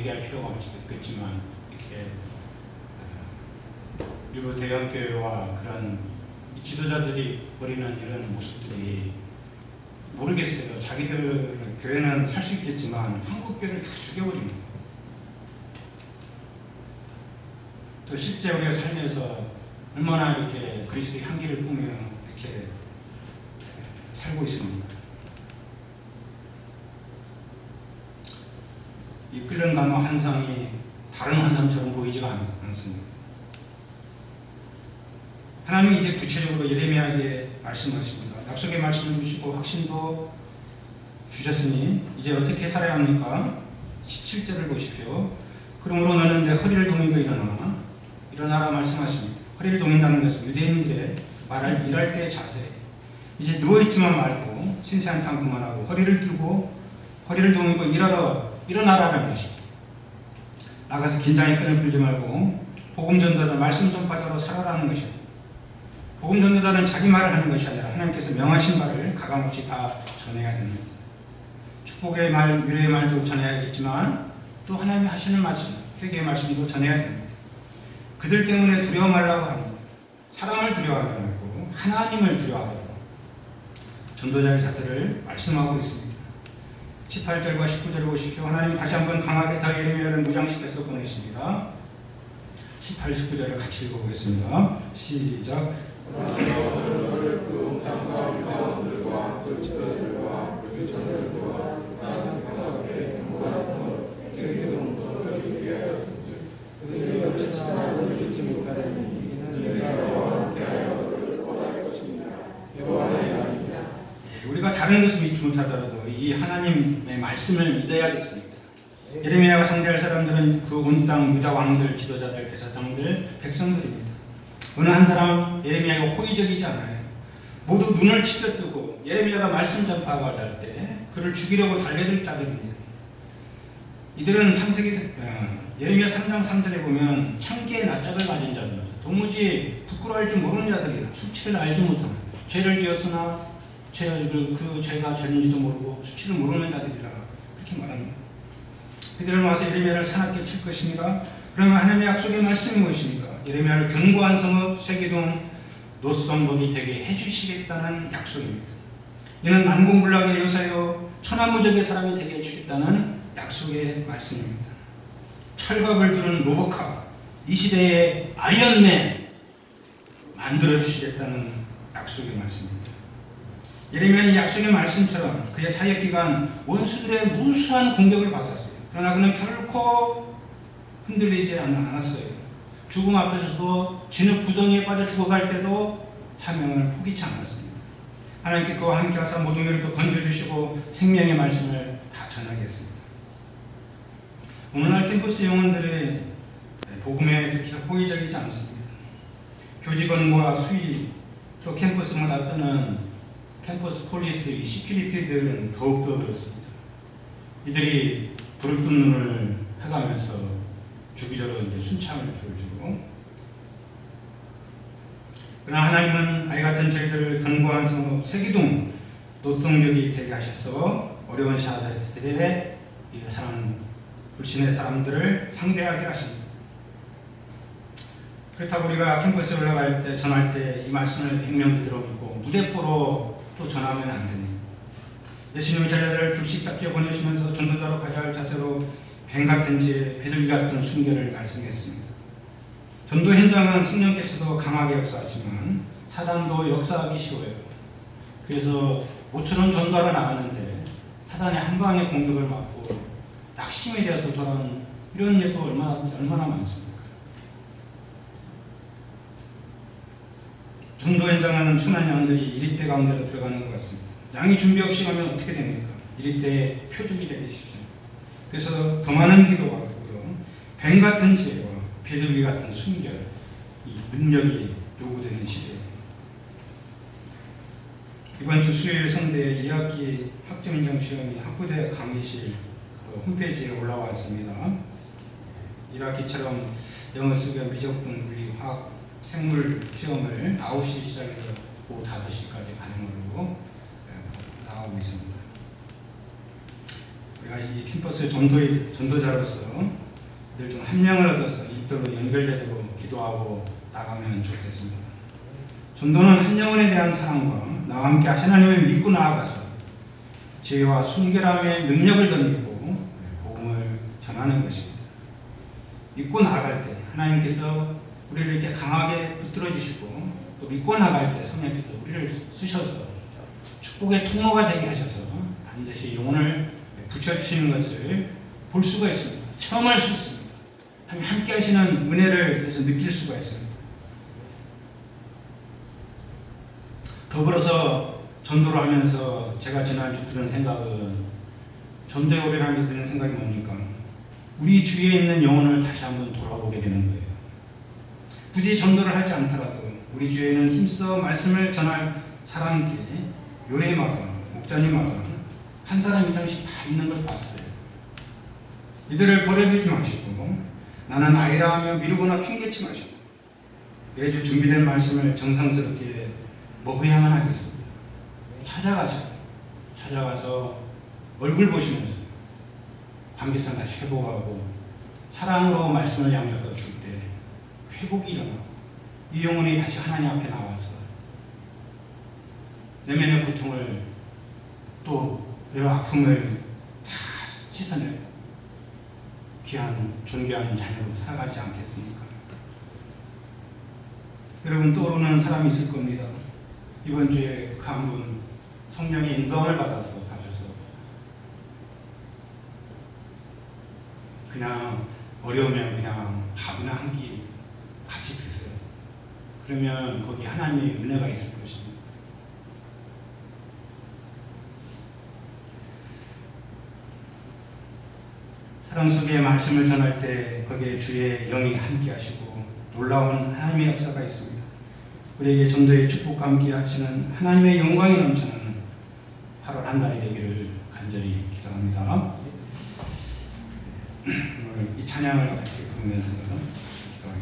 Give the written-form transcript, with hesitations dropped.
얘기할 필요가 없겠지만 이렇게 일부 대형교회와 그런 지도자들이 벌이는 이런 모습들이 모르겠어요. 자기들 교회는 살 수 있겠지만 한국 교회를 다 죽여버립니다. 또 실제 우리가 살면서 얼마나 이렇게 그리스도의 향기를 뿜으며 이렇게 살고 있습니다. 이 끓는 가마 환상이 다른 환상처럼 보이지가 않습니다. 하나님이 이제 구체적으로 예레미야에게 말씀하십니다. 약속의 말씀을 주시고 확신도 주셨으니 이제 어떻게 살아야 합니까? 17절을 보십시오. 그러므로 너는 내 허리를 동이고 일어나라 말씀하십니다. 허리를 동인다는 것은 유대인들의 일할 때의 자세. 이제 누워있지만 말고 신세한탄 그만하고 허리를 들고 허리를 동이고 일어나라는 것입니다. 나가서 긴장의 끈을 풀지 말고 복음 전도자, 말씀 전파자로 살아라는 것입니다. 복음 전도자는 자기 말을 하는 것이 아니라 하나님께서 명하신 말을 가감없이 다 전해야 됩니다. 축복의 말, 위로의 말도 전해야겠지만 또 하나님이 하시는 말씀, 회개의 말씀도 전해야 됩니다. 그들 때문에 두려워 말라고 합니다. 사람을 두려워하지 말고 하나님을 두려워하도록 전도자의 자세를 말씀하고 있습니다. 18절과 19절을 보십시오. 하나님 다시 한번 강하게 더 예레미야를 무장시켜서 보내십니다. 18, 19절을 같이 읽어보겠습니다. 시작. 우리가 다른 것을 믿지 못하더라도 이 하나님의 말씀을 믿어야겠습니다. 예레미야가 상대할 사람들은 그 온 땅 유다 왕들, 지도자들, 대사장들, 백성들입니다. 어느 한 사람 예레미야가 호의적이지 않아요. 모두 눈을 치켜뜨고 예레미야가 말씀 전파하고 할 때 그를 죽이려고 달려들 자들입니다. 이들은 예레미야 3장 3절에 보면 창기의 낯짝을 가진 자들이죠. 도무지 부끄러워할 줄 모르는 자들이라. 수치를 알지 못하는, 죄를 지었으나 그 죄가 죄인지도 모르고 수치를 모르는 자들이라 그렇게 말합니다. 그들은 와서 예레미야를 사납게 칠 것입니다. 그러면 하나님의 약속의 말씀이 무엇입니까? 예레미야를 견고한 성읍 세기동 노성복이 되게 해주시겠다는 약속입니다. 이는 난공불락의 요사요 천하무적의 사람이 되게 해주겠다는 약속의 말씀입니다. 철갑을 두른 로보카, 이 시대의 아이언맨 만들어 주시겠다는 약속의 말씀입니다. 예레미야는 이 약속의 말씀처럼 그의 사역기간 원수들의 무수한 공격을 받았어요. 그러나 그는 결코 흔들리지 않았어요. 죽음 앞에서도 진흙 구덩이에 빠져 죽어갈 때도 사명을 포기치 않았습니다. 하나님께 그와 함께 하사 모든 일을 또 건져주시고 생명의 말씀을 다 전하겠습니다. 오늘날 캠퍼스 영혼들의 복음에 그렇게 호의적이지 않습니다. 교직원과 수의 또 캠퍼스마다 뜨는 캠퍼스 폴리스, 시큐리티들은 더욱더 그렇습니다. 이들이 부릅뜬 눈을 해가면서 주기적으로 순창을 보여주고, 그러나 하나님은 아이 같은 저희들을 견고한 성읍 세기동 노성벽이 되게 하셔서 어려운 시대에 불신의 사람들을 상대하게 하십니다. 그렇다고 우리가 캠퍼스에 올라갈 때 전할 때 이 말씀을 100명 그대로 믿고 무대뽀로 또 전하면 안 됩니다. 예수님의 제자들을 둘씩 닦여 보내시면서 전도자로 가야 할 자세로 뱀 같은 지혜, 비둘기 같은 순결을 말씀했습니다. 전도 현장은 성령께서도 강하게 역사하지만 사단도 역사하기 쉬워요. 그래서 모처럼 전도하러 나갔는데 사단의 한 방의 공격을 받고 낙심이 되어서 돌아오는 이런 예도 얼마나 많습니까? 전도 현장은 순한 양들이 1위대 가운데로 들어가는 것 같습니다. 양이 준비 없이 가면 어떻게 됩니까? 1위대의 표적이 되겠죠. 그래서 더 많은 기도가 하고요. 뱀 같은 지혜와 비둘기 같은 순결, 이 능력이 요구되는 시대예요. 이번 주 수요일 성대 2학기 학점인정 시험이 학부대 강의실 홈페이지에 올라왔습니다. 1학기처럼 영어, 수학, 미적분, 물리, 화학, 생물 시험을 9시 시작해서 오후 5시까지 가는 걸로 나오고 있습니다. 제가 이 캠퍼스 전도자로서 늘 좀 함령을 얻어서 이들로 연결되도록 기도하고 나가면 좋겠습니다. 전도는 한 영혼에 대한 사랑과 나와 함께 하나님을 믿고 나아가서 지혜와 순결함의 능력을 던지고 복음을 전하는 것입니다. 믿고 나아갈 때 하나님께서 우리를 이렇게 강하게 붙들어 주시고, 또 믿고 나아갈 때 성령께서 우리를 쓰셔서 축복의 통로가 되게 하셔서 반드시 영혼을 붙여주시는 것을 볼 수가 있습니다. 체험할 수 있습니다. 함께 하시는 은혜를 그래서 느낄 수가 있습니다. 더불어서 전도를 하면서 제가 지난주 들은 생각은, 전도에 오래하면서 드는 생각이 뭡니까? 우리 주위에 있는 영혼을 다시 한번 돌아보게 되는 거예요. 굳이 전도를 하지 않더라도 우리 주위에는 힘써 말씀을 전할 사람들이 교회마다, 목자님마다 한 사람 이상씩 다 있는 걸 봤어요. 이들을 버려두지 마시고 나는 아이라 하며 미루거나 핑계치 마시고 매주 준비된 말씀을 정성스럽게 먹어야만 하겠습니다. 찾아가서 얼굴 보시면서 관계성 다시 회복하고 사랑으로 말씀을 양육해 줄 때 회복이 일어나고 이 영혼이 다시 하나님 앞에 나와서 내면의 고통을 또 여러 아픔을 다 씻어내고 귀한 존귀한 자녀로 살아가지 않겠습니까? 여러분, 떠오르는 사람이 있을 겁니다. 이번 주에 그 한 분 성령의 인도함을 받아서 가셔서 그냥 어려우면 그냥 밥이나 한 끼 같이 드세요. 그러면 거기 하나님의 은혜가 있을 것입니다. 사랑 속에 말씀을 전할 때 거기에 주의 영이 함께 하시고 놀라운 하나님의 역사가 있습니다. 우리에게 전도의 축복과 함께 하시는 하나님의 영광이 넘쳐나는 8월 한 달이 되기를 간절히 기도합니다. 오늘 이 찬양을 같이 부르면서